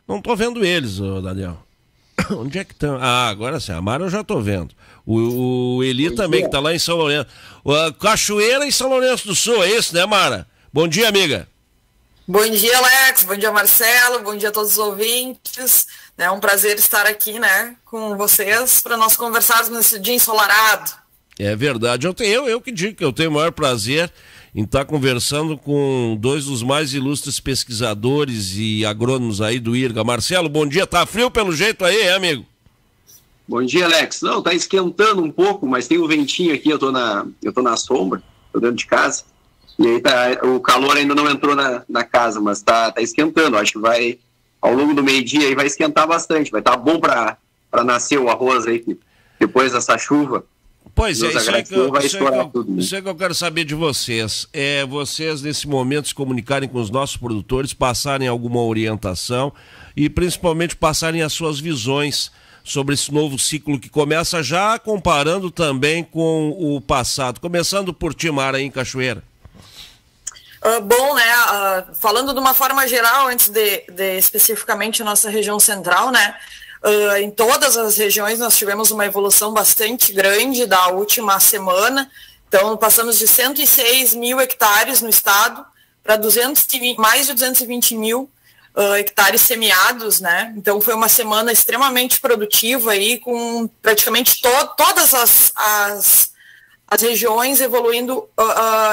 Não tô vendo eles, ô Daniel. Onde é que estão? Ah, agora sim, a Mara eu já tô vendo. O Eli também, que tá lá em São Lourenço. Cachoeira em São Lourenço do Sul, é isso, né, Mara? Bom dia, amiga. Bom dia, Alex. Bom dia, Marcelo. Bom dia a todos os ouvintes. É um prazer estar aqui, né, com vocês para nós conversarmos nesse dia ensolarado. É verdade. Eu que digo que eu tenho o maior prazer em estar conversando com dois dos mais ilustres pesquisadores e agrônomos aí do IRGA. Marcelo, bom dia. Tá frio pelo jeito aí, amigo? Bom dia, Alex. Não, tá esquentando um pouco, mas tem um ventinho aqui, eu tô na sombra, tô dentro de casa. E aí o calor ainda não entrou na casa, mas tá esquentando. Acho que vai, ao longo do meio-dia, aí vai esquentar bastante. Vai estar bom para nascer o arroz aí, depois dessa chuva. Pois é, isso é que eu quero saber de vocês. Vocês, nesse momento, se comunicarem com os nossos produtores, passarem alguma orientação e, principalmente, passarem as suas visões sobre esse novo ciclo que começa já, comparando também com o passado. Começando por ti, Mara, em Cachoeira. Bom, né, falando de uma forma geral, antes de especificamente a nossa região central, né, em todas as regiões nós tivemos uma evolução bastante grande da última semana. Então, passamos de 106 mil hectares no estado para mais de 220 mil hectares semeados, né? Então, foi uma semana extremamente produtiva aí, com praticamente todas as regiões evoluindo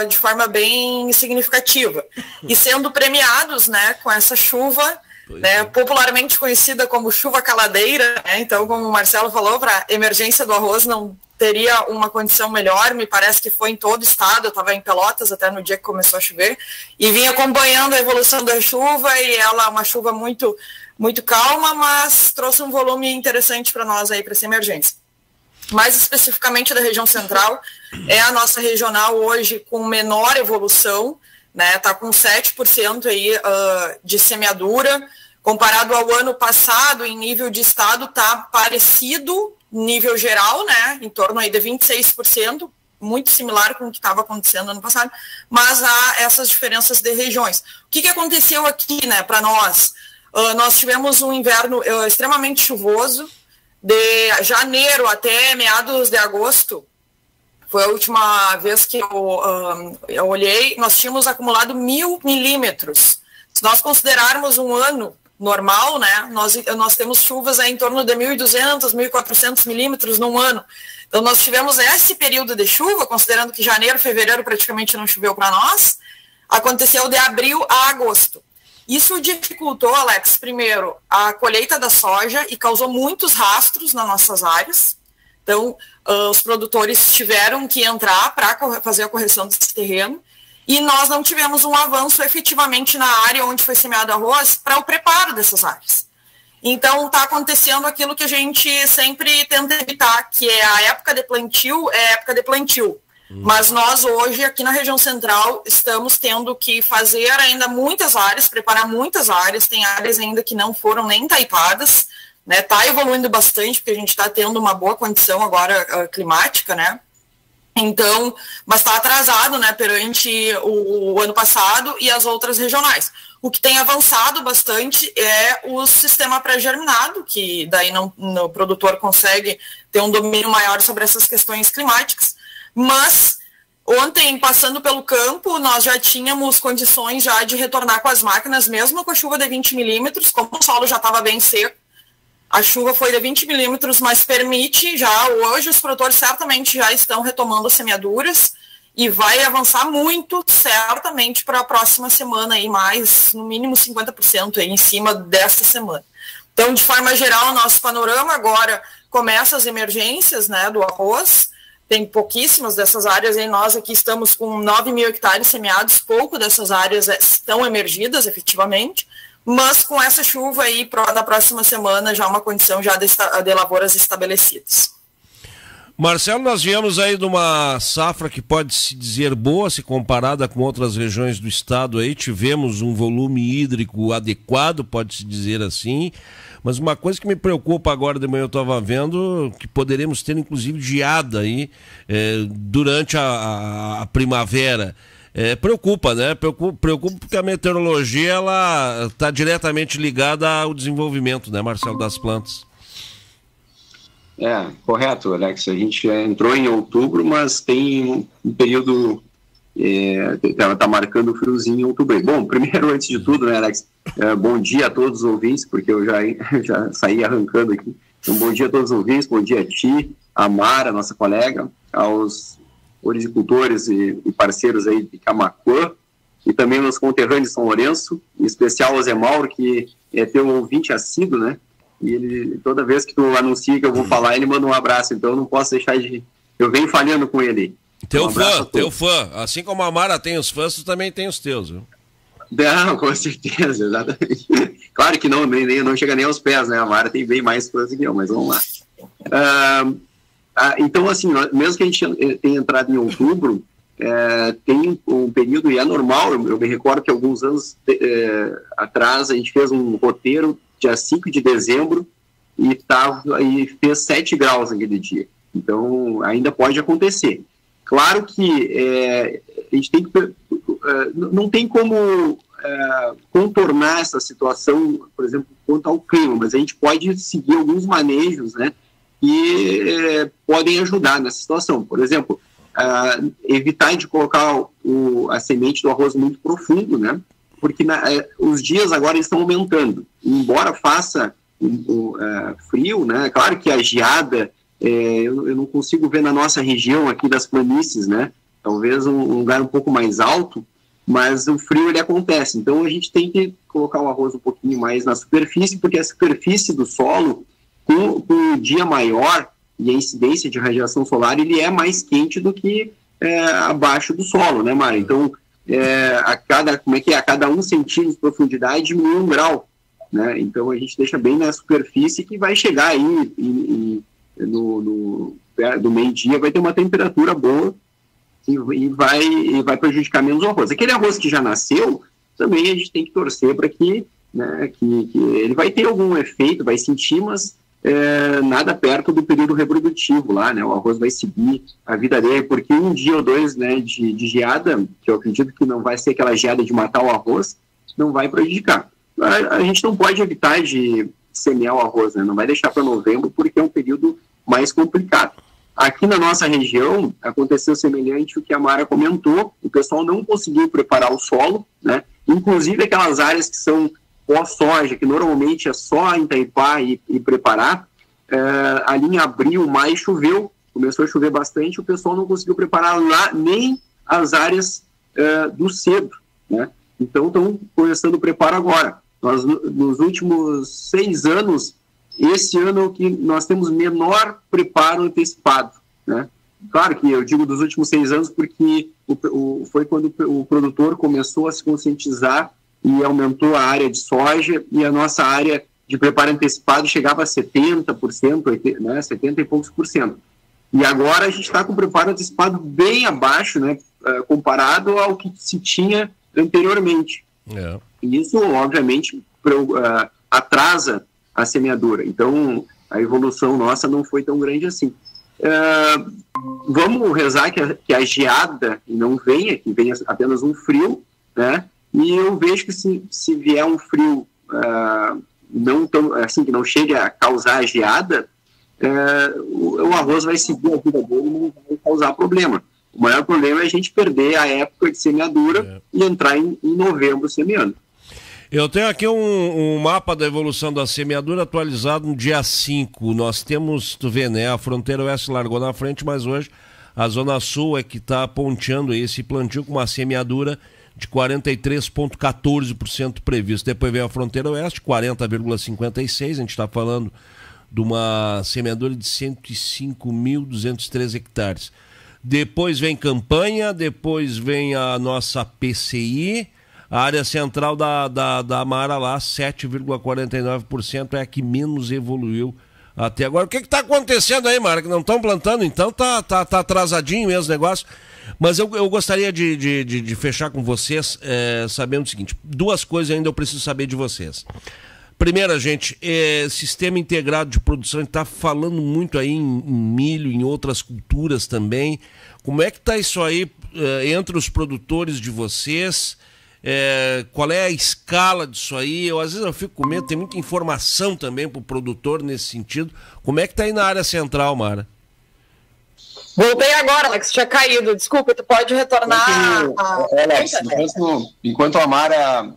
de forma bem significativa e sendo premiados, né, com essa chuva, né, popularmente conhecida como chuva caladeira, né? Então, como o Marcelo falou, para emergência do arroz não teria uma condição melhor. Me parece que foi em todo o estado. Eu estava em Pelotas até no dia que começou a chover e vim acompanhando a evolução da chuva, e ela é uma chuva muito, muito calma, mas trouxe um volume interessante para nós aí, para essa emergência. Mais especificamente da região central, é a nossa regional hoje com menor evolução, né? Está com 7% aí, de semeadura. Comparado ao ano passado, em nível de estado, está parecido, nível geral, né? Em torno aí de 26%, muito similar com o que estava acontecendo ano passado, mas há essas diferenças de regiões. O que aconteceu aqui, né, para nós? Nós tivemos um inverno extremamente chuvoso, de janeiro até meados de agosto. Foi a última vez que eu olhei, nós tínhamos acumulado 1.000 milímetros. Se nós considerarmos um ano normal, né, nós temos chuvas em torno de 1.200, 1.400 milímetros num ano. Então, nós tivemos esse período de chuva, considerando que janeiro, fevereiro praticamente não choveu para nós, aconteceu de abril a agosto. Isso dificultou, Alex, primeiro, a colheita da soja e causou muitos rastros nas nossas áreas. Então, os produtores tiveram que entrar para fazer a correção desse terreno, e nós não tivemos um avanço efetivamente na área onde foi semeado arroz para o preparo dessas áreas. Então, está acontecendo aquilo que a gente sempre tenta evitar, que é a época de plantio, Mas nós hoje, aqui na região central, estamos tendo que fazer ainda muitas áreas, preparar muitas áreas, tem áreas ainda que não foram nem taipadas, né? Está evoluindo bastante, porque a gente está tendo uma boa condição agora climática, né? Então, mas está atrasado, né, perante o ano passado e as outras regionais. O que tem avançado bastante é o sistema pré-germinado, que daí o produtor consegue ter um domínio maior sobre essas questões climáticas. Mas ontem, passando pelo campo, nós já tínhamos condições já de retornar com as máquinas, mesmo com a chuva de 20 milímetros, como o solo já estava bem seco. A chuva foi de 20 milímetros, mas permite já, hoje os produtores certamente já estão retomando as semeaduras e vai avançar muito, certamente, para a próxima semana, aí, mais, no mínimo 50% aí, em cima dessa semana. Então, de forma geral, o nosso panorama agora começa as emergências, né, do arroz. Tem pouquíssimas dessas áreas, e nós aqui estamos com 9 mil hectares semeados, pouco dessas áreas estão emergidas efetivamente, mas com essa chuva aí na próxima semana já uma condição já de lavouras estabelecidas. Marcelo, nós viemos aí de uma safra que pode se dizer boa, se comparada com outras regiões do estado aí, tivemos um volume hídrico adequado, pode-se dizer assim, mas uma coisa que me preocupa agora de manhã, eu estava vendo que poderemos ter inclusive geada aí durante a primavera. preocupa, né? Preocupa porque a meteorologia ela está diretamente ligada ao desenvolvimento, né, Marcelo, das plantas. Correto, Alex. A gente entrou em outubro, mas tem um período, tá marcando o friozinho em outubro. Bom, primeiro, antes de tudo, né, Alex, bom dia a todos os ouvintes, porque eu já saí arrancando aqui. Então, bom dia a todos os ouvintes, bom dia a ti, a Mara, nossa colega, aos oricultores e parceiros aí de Camaquã, e também meus conterrâneos de São Lourenço, em especial ao Zé Mauro, que é teu ouvinte assíduo, né? E ele, toda vez que tu anuncia que eu vou falar, ele manda um abraço, então eu não posso deixar de... Eu venho falhando com ele. Teu fã. Assim como a Mara tem os fãs, tu também tem os teus, viu? Não, com certeza, exatamente. Claro que não chega nem aos pés, né? A Mara tem bem mais fãs que eu, mas vamos lá. Então, assim, mesmo que a gente tenha entrado em outubro, tem um período, e é normal, eu me recordo que alguns anos atrás a gente fez um roteiro dia 5 de dezembro e fez 7 graus naquele dia. Então, ainda pode acontecer. Claro que a gente tem que... não tem como contornar essa situação, por exemplo, quanto ao clima, mas a gente pode seguir alguns manejos, né, que podem ajudar nessa situação. Por exemplo, evitar de colocar a semente do arroz muito profundo, né, porque os dias agora estão aumentando. Embora faça frio, né, claro que a geada, eu não consigo ver na nossa região aqui das planícies, né, talvez um lugar um pouco mais alto, mas o frio ele acontece. Então a gente tem que colocar o arroz um pouquinho mais na superfície, porque a superfície do solo, com o dia maior e a incidência de radiação solar, ele é mais quente do que abaixo do solo, né, Mara? Então, a cada 1 centímetro de profundidade diminui 1 grau, né? Então a gente deixa bem na superfície, que vai chegar aí do meio-dia, vai ter uma temperatura boa e vai prejudicar menos o arroz. Aquele arroz que já nasceu, também a gente tem que torcer para que ele vai ter algum efeito, vai sentir, mas nada perto do período reprodutivo lá, né? O arroz vai seguir a vida dele, porque um dia ou dois, né, de geada, que eu acredito que não vai ser aquela geada de matar o arroz, não vai prejudicar. A gente não pode evitar de semear o arroz, né? Não vai deixar para novembro, porque é um período mais complicado. Aqui na nossa região, aconteceu semelhante ao que a Mara comentou, o pessoal não conseguiu preparar o solo, né? Inclusive aquelas áreas que são pós-soja, que normalmente é só entaipar e preparar, ali em abril, maio, choveu, começou a chover bastante, o pessoal não conseguiu preparar lá nem as áreas do cedo, né? Então estão começando o preparo agora. Nós, nos últimos 6 anos, esse ano que nós temos menor preparo antecipado, né? Claro que eu digo dos últimos 6 anos porque foi quando o produtor começou a se conscientizar e aumentou a área de soja, e a nossa área de preparo antecipado chegava a 70%, né, 70 e poucos por cento. E agora a gente está com o preparo antecipado bem abaixo, né, comparado ao que se tinha anteriormente. E isso, obviamente, atrasa a semeadura. Então, a evolução nossa não foi tão grande assim. Vamos rezar que a geada não venha, que venha apenas um frio, né? E eu vejo que se vier um frio não tão, assim, que não chegue a causar geada, o arroz vai seguir a vida dele e não vai causar problema. O maior problema é a gente perder a época de semeadura e entrar em novembro semeando. Eu tenho aqui um mapa da evolução da semeadura atualizado no dia 5. Nós temos, tu vê, né? A fronteira oeste largou na frente, mas hoje a zona sul é que está ponteando esse plantio com uma semeadura de 43,14% previsto. Depois vem a fronteira oeste, 40,56%. A gente está falando de uma semeadura de 105.203 hectares. Depois vem Campanha, depois vem a nossa PCI, a área central da Mara lá, 7,49%, é a que menos evoluiu até agora. O que está acontecendo aí, Mara? Que não estão plantando, então tá atrasadinho mesmo o negócio. Mas eu gostaria de fechar com vocês sabendo o seguinte: 2 coisas ainda eu preciso saber de vocês. Primeira, gente, sistema integrado de produção, a gente está falando muito aí em milho, em outras culturas também. Como é que está isso aí entre os produtores de vocês? Qual é a escala disso aí? Às vezes eu fico com medo, tem muita informação também para o produtor nesse sentido. Como é que está aí na área central, Mara? Voltei agora, Alex, tinha caído. Desculpa, tu pode retornar. Alex, enquanto a Mara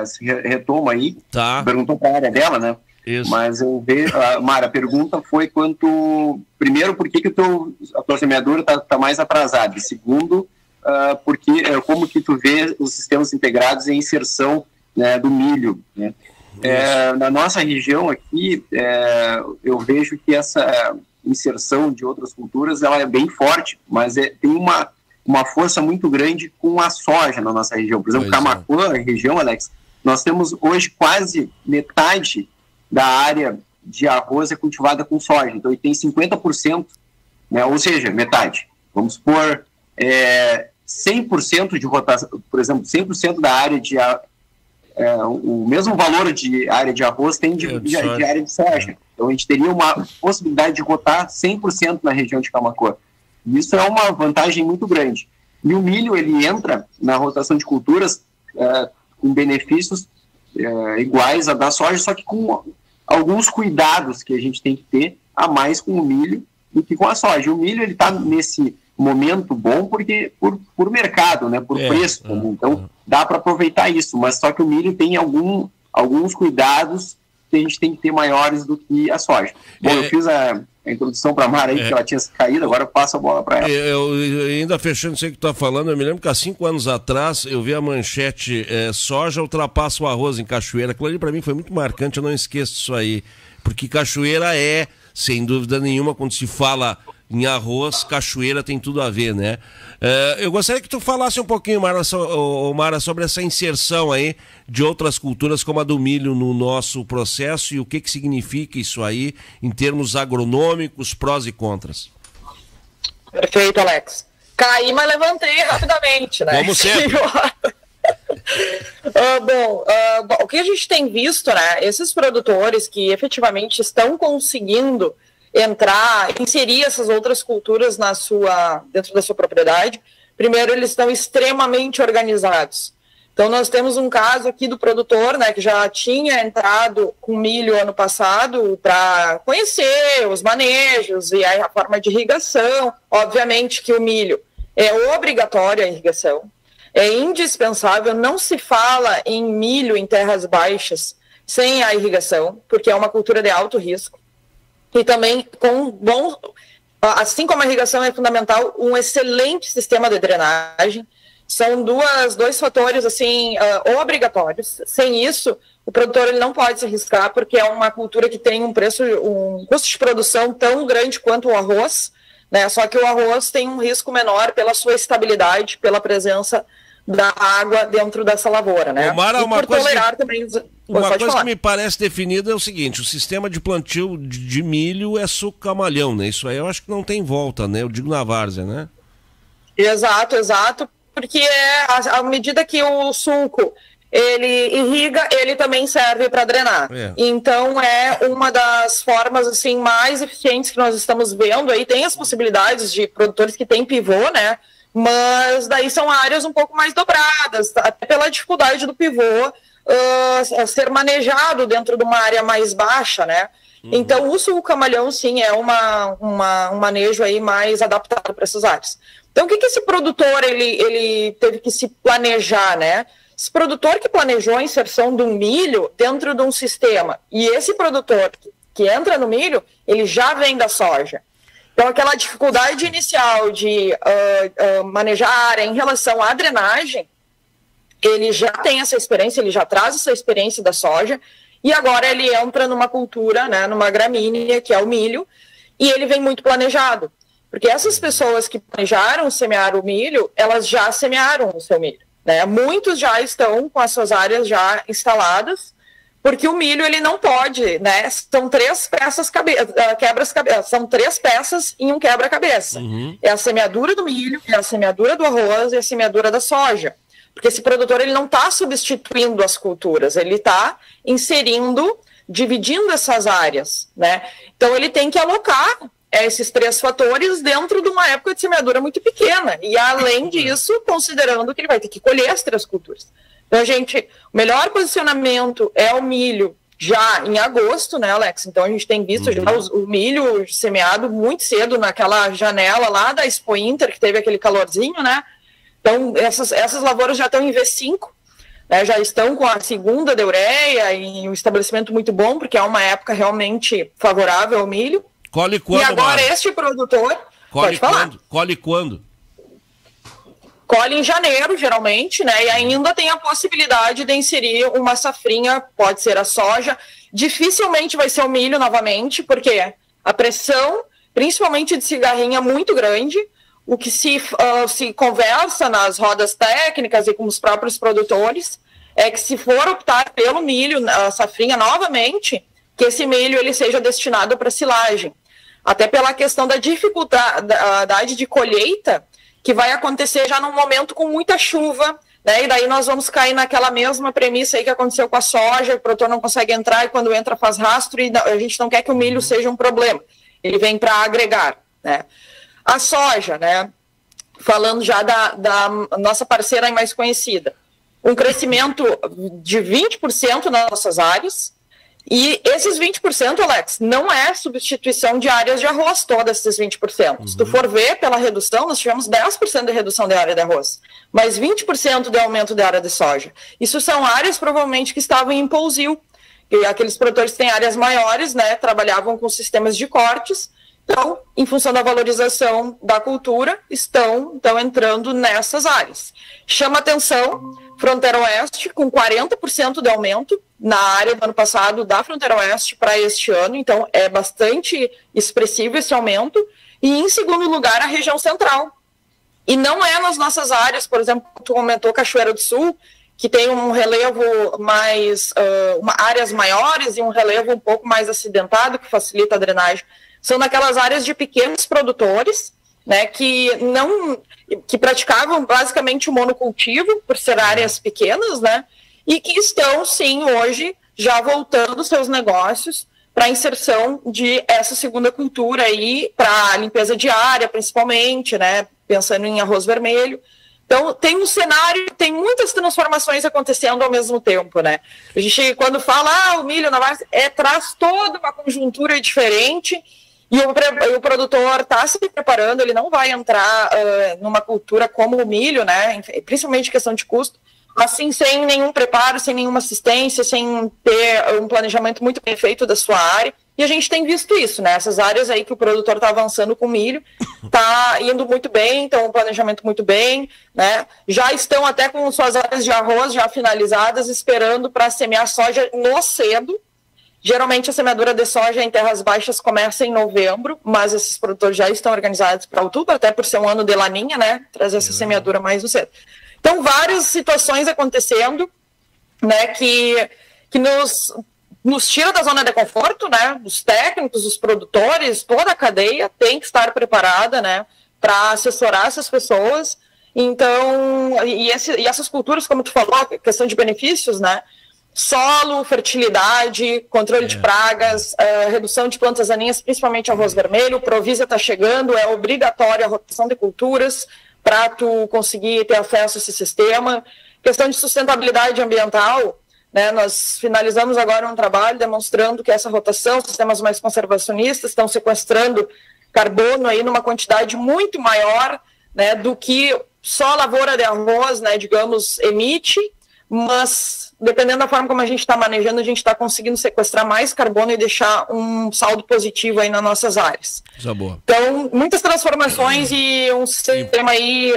se retoma aí, perguntou para a área dela, né? Isso. Mas eu vejo, Mara, a pergunta foi primeiro, por que a tua semeadura tá mais atrasada? E segundo, porque como que tu vê os sistemas integrados em inserção, né, do milho, né? Na nossa região aqui, eu vejo que essa inserção de outras culturas ela é bem forte, mas tem uma força muito grande com a soja na nossa região. Por exemplo, Camaquã, região, Alex, nós temos hoje quase metade da área de arroz é cultivada com soja. Então, ele tem 50%, né, ou seja, metade. Vamos supor 100% de rotação, por exemplo, 100% da área de o mesmo valor de área de arroz tem de área de soja. Então, a gente teria uma possibilidade de rotar 100% na região de Camaquã. Isso é uma vantagem muito grande. E o milho, ele entra na rotação de culturas com benefícios iguais a da soja, só que com alguns cuidados que a gente tem que ter a mais com o milho do que com a soja. O milho, ele está nesse momento bom porque por mercado, né, por preço. Então, dá para aproveitar isso, mas só que o milho tem alguns cuidados que a gente tem que ter maiores do que a soja. Bom, eu fiz a introdução para a Mara aí, que ela tinha caído, agora eu passo a bola para ela. Eu ainda fechando isso aí que tu está falando, eu me lembro que há 5 anos atrás eu vi a manchete soja ultrapassa o arroz em Cachoeira. Aquilo ali para mim foi muito marcante, eu não esqueço disso aí, porque Cachoeira sem dúvida nenhuma, quando se fala em arroz, Cachoeira tem tudo a ver, né? Eu gostaria que tu falasse um pouquinho, Mara, sobre essa inserção aí de outras culturas como a do milho no nosso processo e o que significa isso aí em termos agronômicos, prós e contras. Perfeito, Alex. Caí, mas levantei rapidamente, né? Como sempre. O que a gente tem visto, né? Esses produtores que efetivamente estão conseguindo inserir essas outras culturas dentro da sua propriedade. Primeiro, eles estão extremamente organizados. Então, nós temos um caso aqui do produtor, né, que já tinha entrado com milho ano passado para conhecer os manejos e a forma de irrigação. Obviamente que o milho é obrigatório a irrigação, é indispensável, não se fala em milho em terras baixas sem a irrigação, porque é uma cultura de alto risco. E também, assim como a irrigação é fundamental, um excelente sistema de drenagem. São dois fatores assim, obrigatórios. Sem isso, o produtor ele não pode se arriscar, porque é uma cultura que tem um custo de produção tão grande quanto o arroz, né? Só que o arroz tem um risco menor pela sua estabilidade, pela presença da água dentro dessa lavoura, né? Mara, uma coisa que me parece definida é o seguinte: o sistema de plantio de milho é suco camalhão, né? Isso aí eu acho que não tem volta, né? Eu digo na várzea, né? Exato, porque à medida que o sulco ele irriga, ele também serve para drenar. Então é uma das formas assim mais eficientes que nós estamos vendo aí. Tem as possibilidades de produtores que têm pivô, né? Mas daí são áreas um pouco mais dobradas, até pela dificuldade do pivô ser manejado dentro de uma área mais baixa, né? Então o sulco camalhão sim é um manejo aí mais adaptado para essas áreas. Então o que esse produtor ele teve que se planejar, né? Esse produtor que planejou a inserção do milho dentro de um sistema, e esse produtor que entra no milho, ele já vem da soja. Então, aquela dificuldade inicial de manejar a área em relação à drenagem, ele já tem essa experiência, ele já traz essa experiência da soja, e agora ele entra numa cultura, né, numa gramínea, que é o milho, e ele vem muito planejado. Porque essas pessoas que planejaram semear o milho, elas já semearam o seu milho, né? Muitos já estão com as suas áreas já instaladas, porque o milho ele não pode, né? São 3 peças quebra-cabeça, são 3 peças em um quebra-cabeça. É a semeadura do milho, é a semeadura do arroz e a semeadura da soja. Porque esse produtor ele não está substituindo as culturas, ele está inserindo, dividindo essas áreas, né? Então ele tem que alocar esses 3 fatores dentro de uma época de semeadura muito pequena. E além disso, considerando que ele vai ter que colher as 3 culturas. Então, gente, o melhor posicionamento é o milho já em agosto, né, Alex? Então a gente tem visto já o milho semeado muito cedo naquela janela lá da Expo Inter, que teve aquele calorzinho, né? Então essas lavouras já estão em V5, né? Já estão com a segunda de ureia e um estabelecimento muito bom, porque é uma época realmente favorável ao milho. Colhe quando, e agora Mara? Este produtor... Colhe quando? Colhe quando? Colhe em janeiro, geralmente, né? E ainda tem a possibilidade de inserir uma safrinha, pode ser a soja. Dificilmente vai ser o milho novamente, porque a pressão, principalmente de cigarrinha, é muito grande. O que se conversa nas rodas técnicas e com os próprios produtores é que, se for optar pelo milho, a safrinha novamente, que esse milho ele seja destinado para silagem. Até pela questão da dificuldade de colheita, que vai acontecer já num momento com muita chuva, né? E daí nós vamos cair naquela mesma premissa aí que aconteceu com a soja, o produtor não consegue entrar e quando entra faz rastro, e a gente não quer que o milho seja um problema. Ele vem para agregar, né? A soja, né? Falando já da nossa parceira mais conhecida, um crescimento de 20% nas nossas áreas. E esses 20%, Alex, não é substituição de áreas de arroz, todas esses 20%. Se tu for ver pela redução, nós tivemos 10% de redução de área de arroz, mas 20% de aumento de área de soja. Isso são áreas, provavelmente, que estavam em pousio. E aqueles produtores que têm áreas maiores, né, trabalhavam com sistemas de cortes. Então, em função da valorização da cultura, estão entrando nessas áreas. Chama atenção, Fronteira Oeste, com 40% de aumento na área do ano passado da Fronteira Oeste para este ano, então é bastante expressivo esse aumento. E, em segundo lugar, a região central. E não é nas nossas áreas, por exemplo, tu comentou Cachoeira do Sul, que tem um relevo mais, áreas maiores e um relevo um pouco mais acidentado, que facilita a drenagem. São naquelas áreas de pequenos produtores, né, que praticavam basicamente o monocultivo, por ser áreas pequenas, né, e que estão, sim, hoje, já voltando seus negócios para a inserção de essa segunda cultura aí, para a limpeza diária, principalmente, né, pensando em arroz vermelho. Então, tem um cenário, tem muitas transformações acontecendo ao mesmo tempo, né. A gente, quando fala, o milho na base, traz toda uma conjuntura diferente. E o produtor está se preparando, ele não vai entrar numa cultura como o milho, né, principalmente questão de custo, assim, sem nenhum preparo, sem nenhuma assistência, sem ter um planejamento muito bem feito da sua área. E a gente tem visto isso, né, essas áreas aí que o produtor está avançando com milho, está indo muito bem, então um planejamento muito bem, né, já estão até com suas áreas de arroz já finalizadas, esperando para semear soja no cedo. Geralmente a semeadura de soja em terras baixas começa em novembro, mas esses produtores já estão organizados para outubro, até por ser um ano de laninha, né? Trazer essa semeadura mais no cedo. Então, várias situações acontecendo, né? Que nos tira da zona de conforto, né? Os técnicos, os produtores, toda a cadeia tem que estar preparada, né? Para assessorar essas pessoas. Então, e essas culturas, como tu falou, questão de benefícios, né? Solo, fertilidade, controle de pragas, redução de plantas daninhas, principalmente arroz vermelho. O Provisa está chegando, é obrigatória a rotação de culturas para tu conseguir ter acesso a esse sistema. Questão de sustentabilidade ambiental, né, nós finalizamos agora um trabalho demonstrando que essa rotação, sistemas mais conservacionistas estão sequestrando carbono aí numa quantidade muito maior, né, do que só a lavoura de arroz, né, digamos, emite, mas dependendo da forma como a gente está manejando, a gente está conseguindo sequestrar mais carbono e deixar um saldo positivo aí nas nossas áreas. Boa. Então, muitas transformações e um sistema aí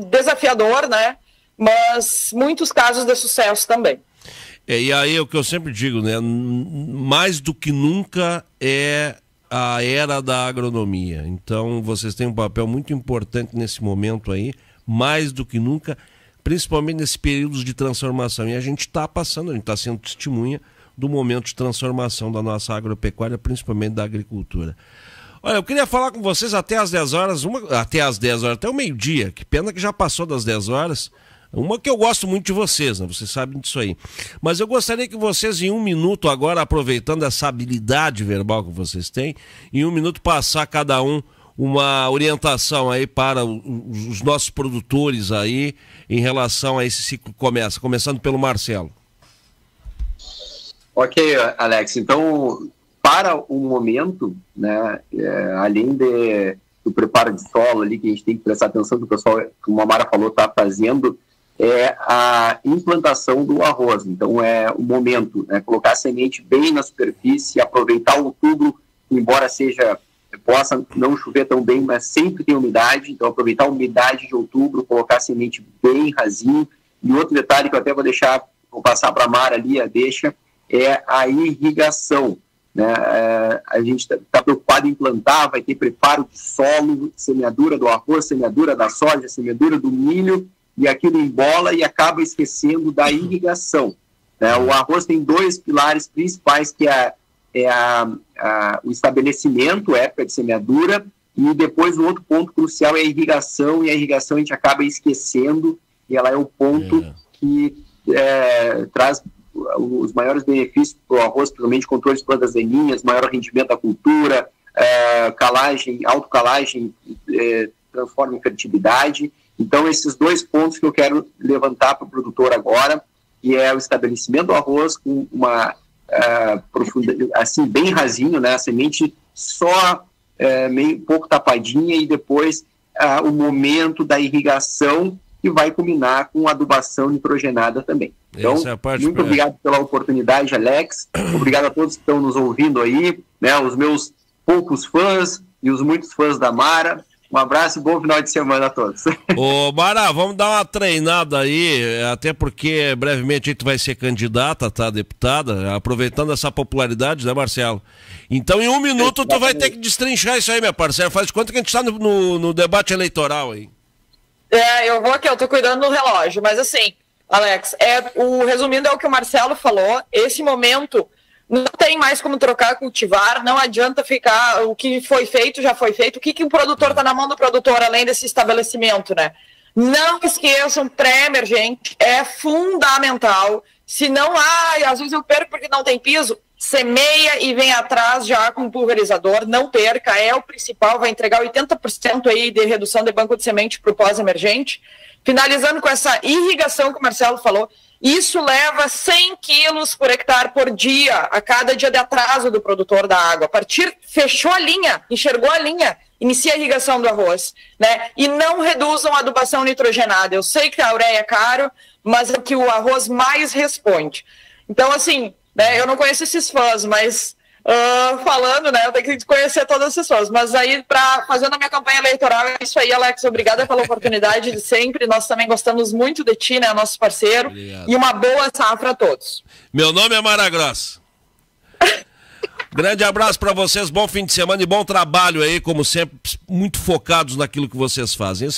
desafiador, né? Mas muitos casos de sucesso também. E aí o que eu sempre digo, né? Mais do que nunca é a era da agronomia. Então, vocês têm um papel muito importante nesse momento aí, mais do que nunca, principalmente nesses períodos de transformação. E a gente está passando, a gente está sendo testemunha do momento de transformação da nossa agropecuária, principalmente da agricultura. Olha, eu queria falar com vocês até às 10 horas, até o meio-dia, que pena que já passou das 10 horas, Uma que eu gosto muito de vocês, né? Vocês sabem disso aí. Mas eu gostaria que vocês, em 1 minuto agora, aproveitando essa habilidade verbal que vocês têm, em 1 minuto passar cada um uma orientação aí para os nossos produtores aí em relação a esse ciclo que começa, começando pelo Marcelo. Ok, Alex. Então, para o momento, né, além do preparo de solo ali, que a gente tem que prestar atenção que o pessoal, como a Mara falou, está fazendo, é a implantação do arroz. Então, é o momento, né, colocar a semente bem na superfície, aproveitar o outubro, embora possa não chover tão bem, mas sempre tem umidade, então aproveitar a umidade de outubro, colocar a semente bem rasinho. E outro detalhe que eu até vou passar para a Mara ali, deixa, é a irrigação. Né? A gente está preocupado em plantar, vai ter preparo de solo, semeadura do arroz, semeadura da soja, semeadura do milho, e aquilo embola e acaba esquecendo da irrigação. Né? O arroz tem 2 pilares principais, que o estabelecimento, a época de semeadura, e depois o outro ponto crucial é a irrigação, e a irrigação a gente acaba esquecendo, e ela é o ponto que traz os maiores benefícios para o arroz, principalmente controle de plantas daninhas, maior rendimento da cultura, autocalagem transforma em fertilidade. Então, esses 2 pontos que eu quero levantar para o produtor agora, que é o estabelecimento do arroz com uma profundidade, assim, bem rasinho, né? A semente só meio pouco tapadinha, e depois o momento da irrigação, que vai culminar com adubação nitrogenada também. Então, muito obrigado pela oportunidade, Alex. Obrigado a todos que estão nos ouvindo aí, né? Os meus poucos fãs e os muitos fãs da Mara. Um abraço e bom final de semana a todos. Ô, Mara, vamos dar uma treinada aí, até porque brevemente a gente vai ser candidata, tá, deputada, aproveitando essa popularidade, né, Marcelo? Então, em 1 minuto, tu vai ter que destrinchar isso aí, meu parceiro. Faz de conta que a gente está no debate eleitoral aí. Eu vou aqui, eu tô cuidando do relógio, mas assim, Alex, resumindo é o que o Marcelo falou, esse momento não tem mais como trocar, cultivar, não adianta ficar, o que foi feito já foi feito. O que o produtor está na mão do produtor, além desse estabelecimento, né? Não esqueçam, pré-emergente é fundamental. Se não às vezes eu perco porque não tem piso, semeia e vem atrás já com pulverizador, não perca, é o principal, vai entregar 80% aí de redução de banco de semente para o pós-emergente. Finalizando com essa irrigação que o Marcelo falou, isso leva 100 quilos por hectare por dia, a cada dia de atraso do produtor da água. Fechou a linha, enxergou a linha, inicia a irrigação do arroz, né? E não reduzam a adubação nitrogenada. Eu sei que a ureia é caro, mas é que o arroz mais responde. Então, assim, né, eu não conheço esses fãs, mas falando, né, eu tenho que conhecer todas essas pessoas, mas aí, fazendo a minha campanha eleitoral, é isso aí, Alex, obrigada pela oportunidade de sempre, nós também gostamos muito de ti, né, nosso parceiro, obrigado. E uma boa safra a todos. Meu nome é Mara Gross. Grande abraço para vocês, bom fim de semana e bom trabalho aí, como sempre, muito focados naquilo que vocês fazem.